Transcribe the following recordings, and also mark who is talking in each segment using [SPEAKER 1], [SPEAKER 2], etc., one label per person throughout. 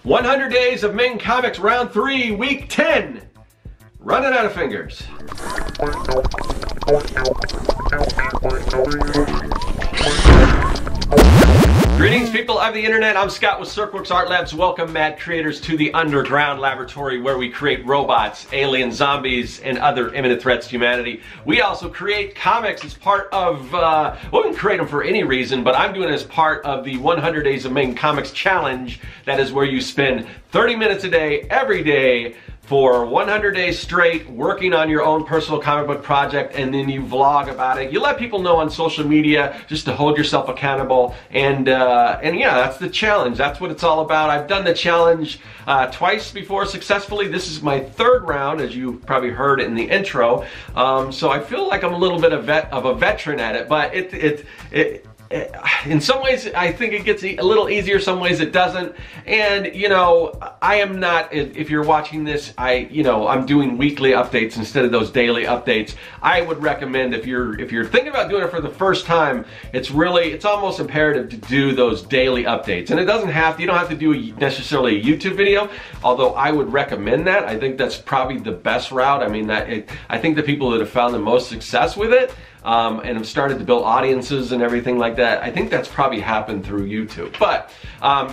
[SPEAKER 1] 100 Days of Ming Comics Round 3, Week 10. Running out of fingers. Greetings, people of the internet. I'm Scott with Serkworks Art Labs. Welcome, mad creators, to the underground laboratory where we create robots, aliens, zombies, and other imminent threats to humanity. We also create comics as part of, well, we can create them for any reason, but I'm doing it as part of the 100 Days of Ming Comics Challenge. That is where you spend 30 minutes a day, every day, for 100 days straight, working on your own personal comic book project, and then you vlog about it. You let people know on social media just to hold yourself accountable, and yeah, that's the challenge. That's what it's all about. I've done the challenge twice before successfully. This is my third round, as you probably heard in the intro. So I feel like I'm a little bit of a veteran at it, but in some ways I think it gets a little easier, some ways it doesn't. And you know, I am not, if you're watching this, I'm doing weekly updates instead of those daily updates. I would recommend, if you're thinking about doing it for the first time, it's almost imperative to do those daily updates. And you don't have to do necessarily a YouTube video, although I would recommend that. I think that's probably the best route. I mean, I think the people that have found the most success with it and have started to build audiences and everything like that, I think that's probably happened through YouTube. But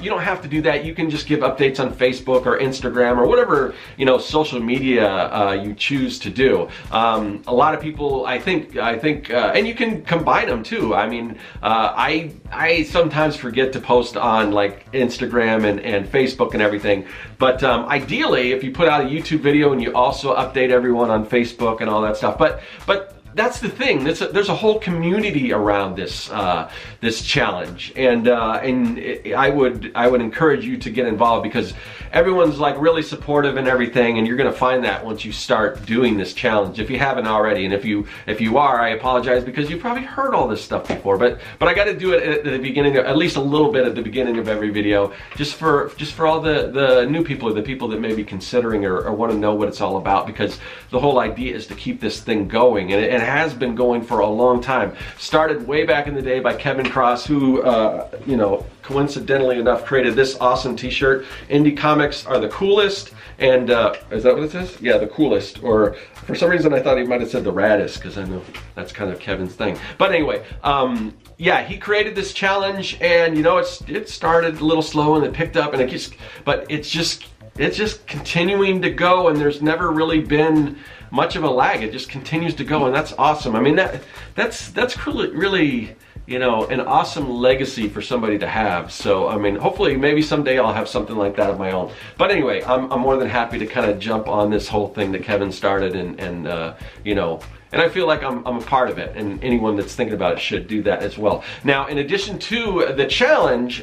[SPEAKER 1] you don't have to do that. You can just give updates on Facebook or Instagram or whatever, social media you choose to do. A lot of people, I think, and you can combine them too. I mean, I sometimes forget to post on like Instagram and Facebook and everything. But ideally, if you put out a YouTube video and you also update everyone on Facebook and all that stuff. But that's the thing. There's a whole community around this this challenge, and I would encourage you to get involved, because everyone's like really supportive and everything, and you're gonna find that once you start doing this challenge, if you haven't already. And if you are, I apologize, because you've probably heard all this stuff before. But I got to do it at the beginning, at least a little bit at the beginning of every video, just for all the new people, or the people that may be considering or want to know what it's all about, because the whole idea is to keep this thing going, and it has been going for a long time. Started way back in the day by Kevin Cross, who coincidentally enough created this awesome t-shirt, "Indie Comics Are the Coolest." And is that what it says? Yeah, the coolest. Or for some reason I thought he might have said the raddest, because I know that's kind of Kevin's thing. But anyway, yeah, he created this challenge, and it started a little slow and it picked up, and it's just continuing to go, and there's never really been much of a lag. It just continues to go, and that's awesome. I mean, that's really an awesome legacy for somebody to have. So I mean, hopefully maybe someday I'll have something like that of my own. But anyway, I'm more than happy to kind of jump on this whole thing that Kevin started, and I feel like I'm a part of it, and anyone that's thinking about it should do that as well. Now, in addition to the challenge,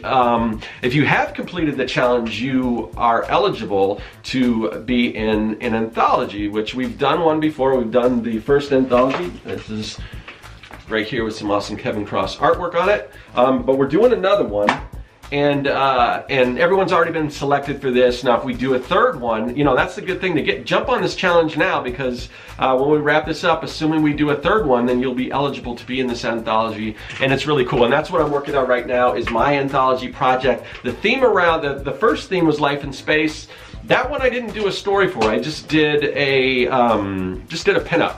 [SPEAKER 1] if you have completed the challenge, you are eligible to be in an anthology, which we've done one before. We've done the first anthology. This is right here with some awesome Kevin Cross artwork on it. But we're doing another one. And everyone's already been selected for this. Now, if we do a third one, that's the good thing, to jump on this challenge now, because when we wrap this up, assuming we do a third one, then you'll be eligible to be in this anthology, and it's really cool. And that's what I'm working on right now, is my anthology project. The theme around the first theme was life in space. That one I didn't do a story for. I just did a pinup.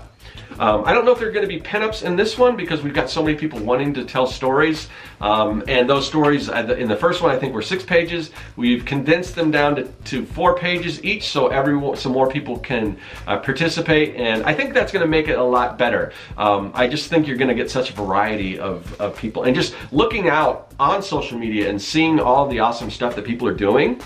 [SPEAKER 1] I don't know if there are going to be pinups in this one, because we've got so many people wanting to tell stories. And those stories, in the first one, I think were 6 pages. We've condensed them down to 4 pages each, so some more people can participate. And I think that's going to make it a lot better. I just think you're going to get such a variety of people. And just looking out on social media and seeing all the awesome stuff that people are doing,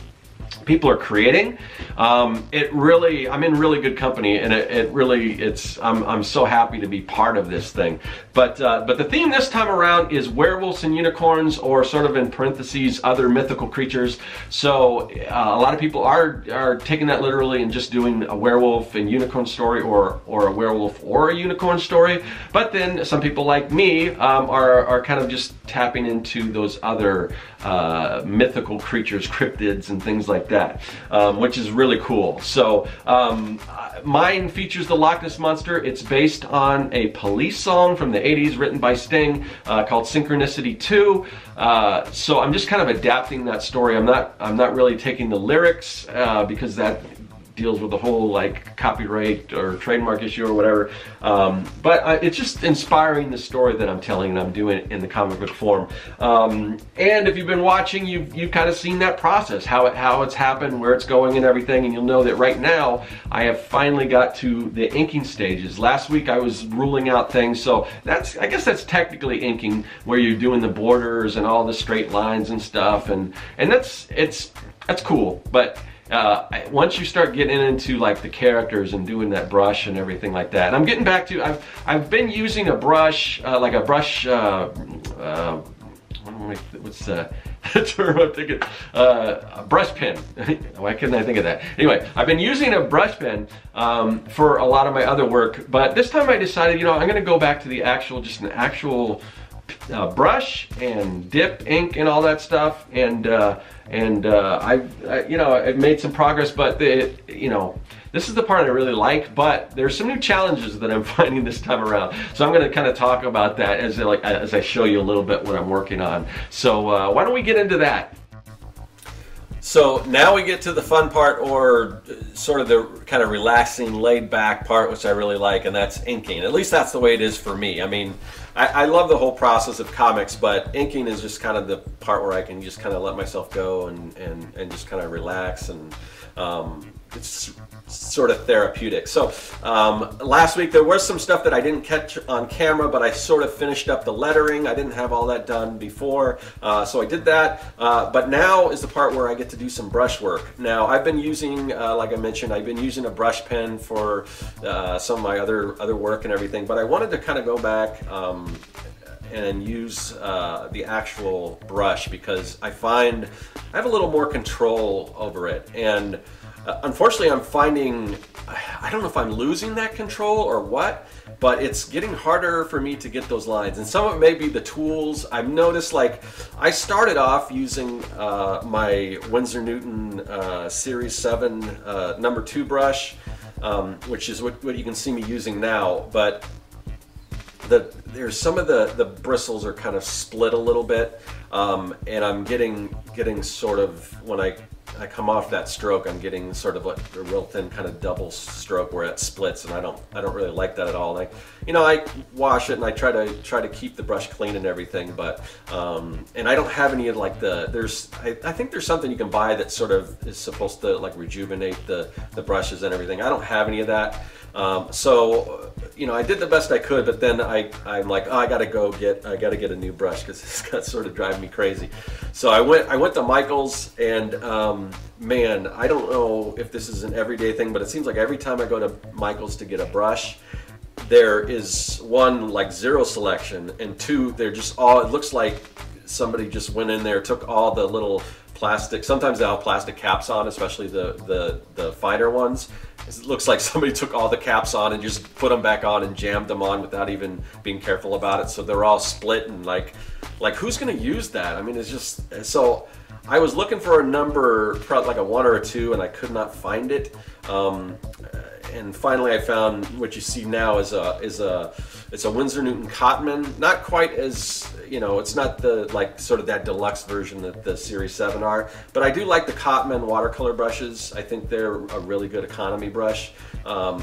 [SPEAKER 1] people are creating, I'm in really good company, and I'm so happy to be part of this thing. But the theme this time around is werewolves and unicorns, or sort of in parentheses, other mythical creatures. So a lot of people are taking that literally and just doing a werewolf and unicorn story, or a werewolf or a unicorn story. But then some people like me are kind of just tapping into those other mythical creatures, cryptids and things like like that, which is really cool. So mine features the Loch Ness Monster. It's based on a Police song from the 80s written by Sting called Synchronicity 2. So I'm just kind of adapting that story. I'm not really taking the lyrics because that deals with the whole like copyright or trademark issue or whatever, but it's just inspiring the story that I'm telling, and I'm doing it in the comic book form. And if you've been watching, you've kind of seen that process, how it's happened, where it's going and everything, and you'll know that right now I have finally got to the inking stages. Last week I was ruling out things, so I guess that's technically inking, where you're doing the borders and all the straight lines and stuff, and that's cool. But once you start getting into like the characters and doing that brush and everything like that, and I'm getting back to, I've been using a brush, like a brush, what's the term I'm thinking? A brush pen. Why couldn't I think of that? Anyway, I've been using a brush pen for a lot of my other work, but this time I decided, you know, I'm gonna go back to the actual, just an actual brush and dip ink and all that stuff, and I've made some progress, but this is the part I really like, but there's some new challenges that I'm finding this time around. So I'm going to kind of talk about that as I show you a little bit what I'm working on. So why don't we get into that? So now we get to the fun part, or sort of the kind of relaxing, laid back part, which I really like, and that's inking. At least that's the way it is for me. I mean, I love the whole process of comics, but inking is just kind of the part where I can just kind of let myself go and just kind of relax, and it's sort of therapeutic. So last week there was some stuff that I didn't catch on camera, but I sort of finished up the lettering. I didn't have all that done before, so I did that. But now is the part where I get to do some brush work. Now I've been using, like I mentioned, I've been using a brush pen for some of my other work and everything, but I wanted to kind of go back and use the actual brush, because I find I have a little more control over it. And unfortunately, I'm finding, I don't know if I'm losing that control or what, but it's getting harder for me to get those lines. And some of it may be the tools. I've noticed, like, I started off using my Winsor Newton Series 7 number 2 brush, which is what you can see me using now. But there's some of the bristles are kind of split a little bit, and I'm getting sort of, when I come off that stroke, I'm getting sort of like a real thin kind of double stroke where it splits, and I don't really like that at all. Like, you know, I wash it and I try to keep the brush clean and everything, but and I don't have any of like I think there's something you can buy that sort of is supposed to like rejuvenate the brushes and everything. I don't have any of that. So, you know, I did the best I could, but then I'm like, oh, I gotta get a new brush, because it's got sort of driving me crazy. So I went to Michael's, and man, I don't know if this is an everyday thing, but it seems like every time I go to Michael's to get a brush, there is one, like, zero selection, and two, they're just all, it looks like somebody just went in there, took all the little plastic, sometimes they have plastic caps on, especially the finer ones. It looks like somebody took all the caps on and just put them back on and jammed them on without even being careful about it. So they're all split, and like who's going to use that? I mean, it's just, so I was looking for a number, probably like a 1 or a 2, and I could not find it. And finally I found what you see now is it's a Winsor Newton Cotman. Not quite as, you know, it's not the, like, sort of that deluxe version that the Series 7 are, but I do like the Cotman watercolor brushes. I think they're a really good economy brush.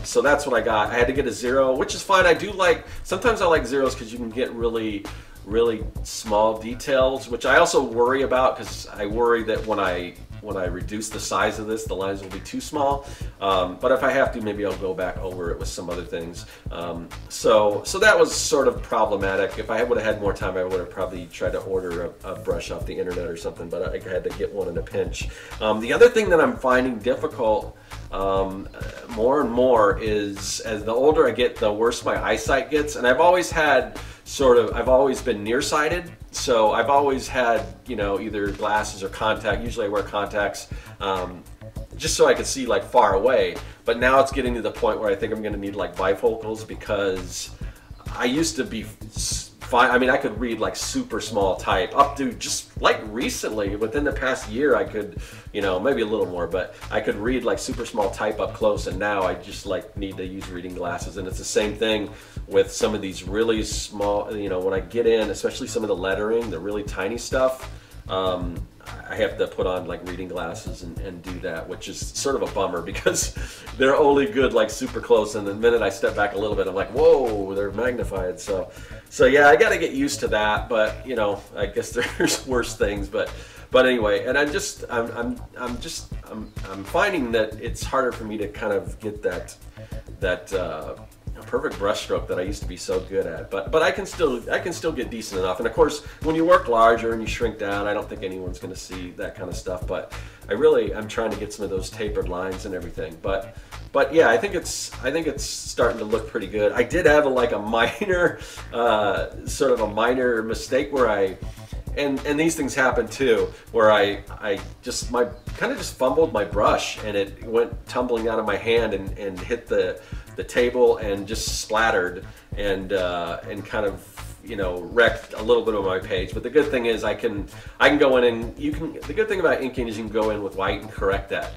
[SPEAKER 1] So that's what I got. I had to get a 0, which is fine. I do like, sometimes I like zeros because you can get really small details, which I also worry about, because I worry that when I reduce the size of this, the lines will be too small. But if I have to, maybe I'll go back over it with some other things. So that was sort of problematic. If I would have had more time, I would have probably tried to order a brush off the internet or something, but I had to get one in a pinch. The other thing that I'm finding difficult more and more is, as the older I get, the worse my eyesight gets. And I've always had I've always been nearsighted, so I've always had, you know, either glasses or contact. Usually I wear contacts just so I could see like far away, but now it's getting to the point where I think I'm going to need like bifocals, because I used to be fine. I mean, I could read like super small type up to just like recently, within the past year, I could, you know, maybe a little more, but I could read like super small type up close, and now I just like need to use reading glasses. And it's the same thing with some of these really small, you know, when I get in, especially some of the lettering, the really tiny stuff, I have to put on like reading glasses and do that, which is sort of a bummer because they're only good like super close, and the minute I step back a little bit, I'm like, whoa, they're magnified. So yeah, I got to get used to that, but you know, I guess there's worse things, but anyway, and I'm finding that it's harder for me to kind of get that perfect brushstroke that I used to be so good at, but I can still get decent enough. And of course, when you work larger and you shrink down, I don't think anyone's going to see that kind of stuff. But I'm trying to get some of those tapered lines and everything. But yeah, I think it's starting to look pretty good. I did have a minor sort of a minor mistake where and these things happen too, where I kind of just fumbled my brush and it went tumbling out of my hand and hit the table and just splattered and kind of, you know, wrecked a little bit of my page. But the good thing is I can go in and the good thing about inking is you can go in with white and correct that.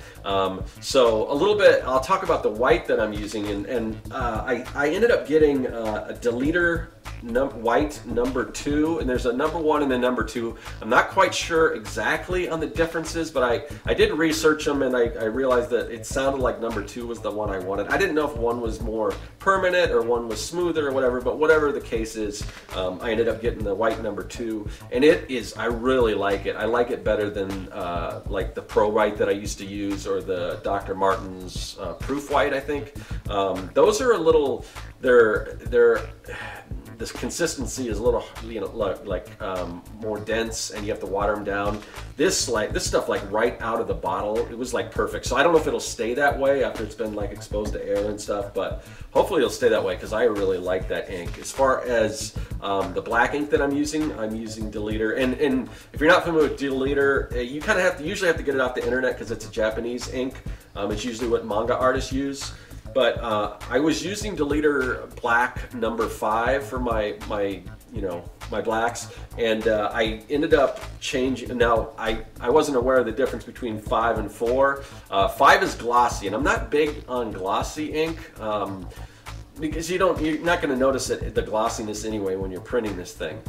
[SPEAKER 1] So a little bit, I'll talk about the white that I'm using, and I ended up getting a deleter white number 2, and there's a number 1 and a number 2. I'm not quite sure exactly on the differences, but I did research them, and I realized that it sounded like number 2 was the one I wanted. I didn't know if one was more permanent or one was smoother or whatever, but whatever the case is, I ended up getting the white number 2, and I really like it. I like it better than like the Pro White that I used to use, or the Dr. Martin's Proof White, I think. Those are a little, this consistency is a little, you know, like more dense, and you have to water them down. This stuff, like right out of the bottle, it was like perfect. So I don't know if it'll stay that way after it's been like exposed to air and stuff, but hopefully it'll stay that way because I really like that ink. As far as the black ink that I'm using Deleter, and if you're not familiar with Deleter, you kind of usually have to get it off the internet because it's a Japanese ink. It's usually what manga artists use. But I was using Deleter Black number 5 for my blacks, and I ended up changing. Now I wasn't aware of the difference between 5 and 4. 5 is glossy, and I'm not big on glossy ink. Because you're not going to notice the glossiness anyway when you're printing this thing.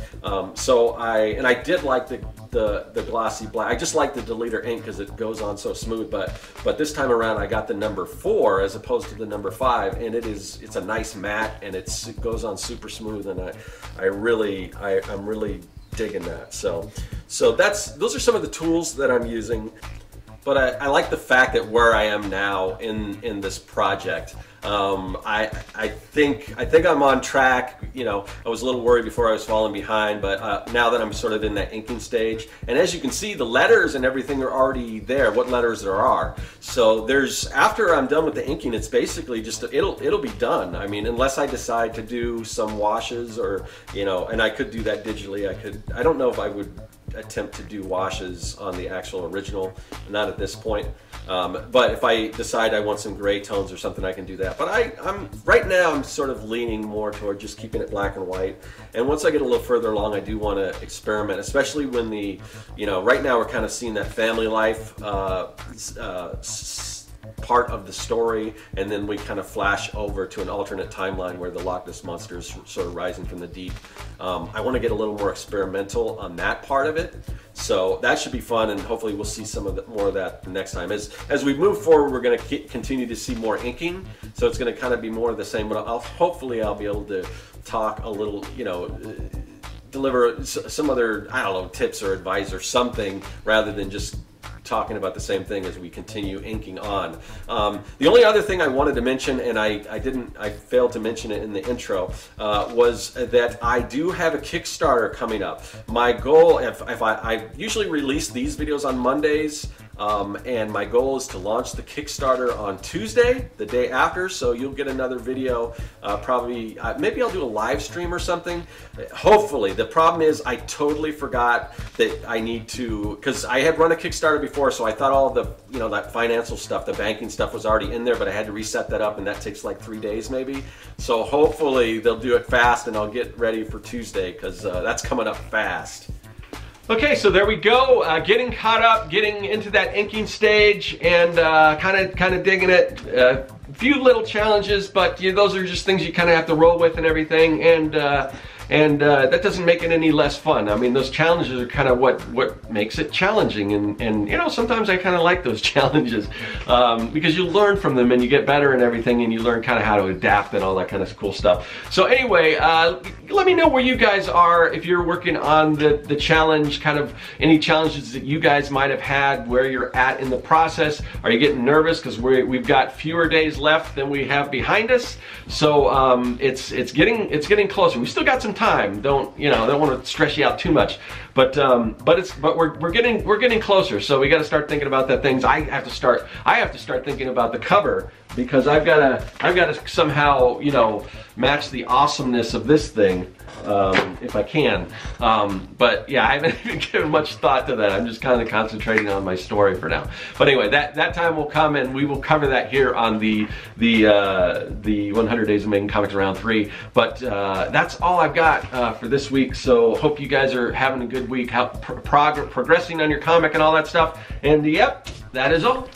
[SPEAKER 1] So I did like the glossy black. I just like the Deleter ink because it goes on so smooth. But this time around I got the number 4 as opposed to the number 5, and it's a nice matte, and it goes on super smooth, and I'm really digging that. So those are some of the tools that I'm using. But I like the fact that where I am now in this project, I think I'm on track. You know, I was a little worried before I was falling behind, but now that I'm sort of in that inking stage, and as you can see, the letters and everything are already there. What letters there are. So after I'm done with the inking, it's basically just it'll be done. I mean, unless I decide to do some washes, or you know, and I could do that digitally. I don't know if I would attempt to do washes on the actual original, not at this point, but if I decide I want some gray tones or something, I can do that. But right now I'm sort of leaning more toward just keeping it black and white, and once I get a little further along, I do want to experiment, especially when right now we're kind of seeing that family life part of the story, and then we kind of flash over to an alternate timeline where the Loch Ness Monster is sort of rising from the deep. I want to get a little more experimental on that part of it, so that should be fun, and hopefully we'll see more of that the next time. As we move forward, we're going to continue to see more inking, so it's going to kind of be more of the same, but hopefully I'll be able to talk a little, you know, deliver some other, I don't know, tips or advice or something, rather than just talking about the same thing as we continue inking on. The only other thing I wanted to mention, and I failed to mention it in the intro, was that I do have a Kickstarter coming up. My goal, if I usually release these videos on Mondays, And my goal is to launch the Kickstarter on Tuesday, the day after, so you'll get another video, probably, maybe I'll do a live stream or something, hopefully. The problem is I totally forgot that I need to, because I had run a Kickstarter before, so I thought all the, you know, that financial stuff, the banking stuff was already in there, but I had to reset that up, and that takes like 3 days maybe. So hopefully they'll do it fast and I'll get ready for Tuesday, because that's coming up fast. Okay, so there we go, getting caught up, getting into that inking stage, and kind of digging it. A few little challenges, but those are just things you kind of have to roll with and everything, and that doesn't make it any less fun. I mean, those challenges are kind of what makes it challenging, and you know, sometimes I kind of like those challenges, because you learn from them and you get better and everything, and you learn kind of how to adapt and all that kind of cool stuff. So anyway, let me know where you guys are, if you're working on the challenge, kind of any challenges that you guys might have had, where you're at in the process. Are you getting nervous because we've got fewer days left than we have behind us? So it's getting closer. We still got some time. Don't want to stress you out too much, but we're getting closer. So we got to start thinking about that things. I have to start thinking about the cover, because I've got to somehow, you know, match the awesomeness of this thing, if I can. But yeah, I haven't even given much thought to that. I'm just kind of concentrating on my story for now. But anyway, that time will come, and we will cover that here on the 100 Days of Making Comics Round 3. But that's all I've got for this week. So hope you guys are having a good week, progressing on your comic and all that stuff. And yep, that is all.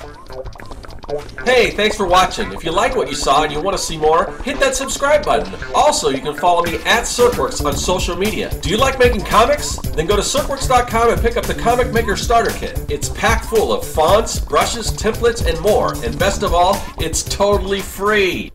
[SPEAKER 1] Hey, thanks for watching. If you like what you saw and you want to see more, hit that subscribe button. Also, you can follow me at Serkworks on social media. Do you like making comics? Then go to Serkworks.com and pick up the Comic Maker Starter Kit. It's packed full of fonts, brushes, templates, and more. And best of all, it's totally free.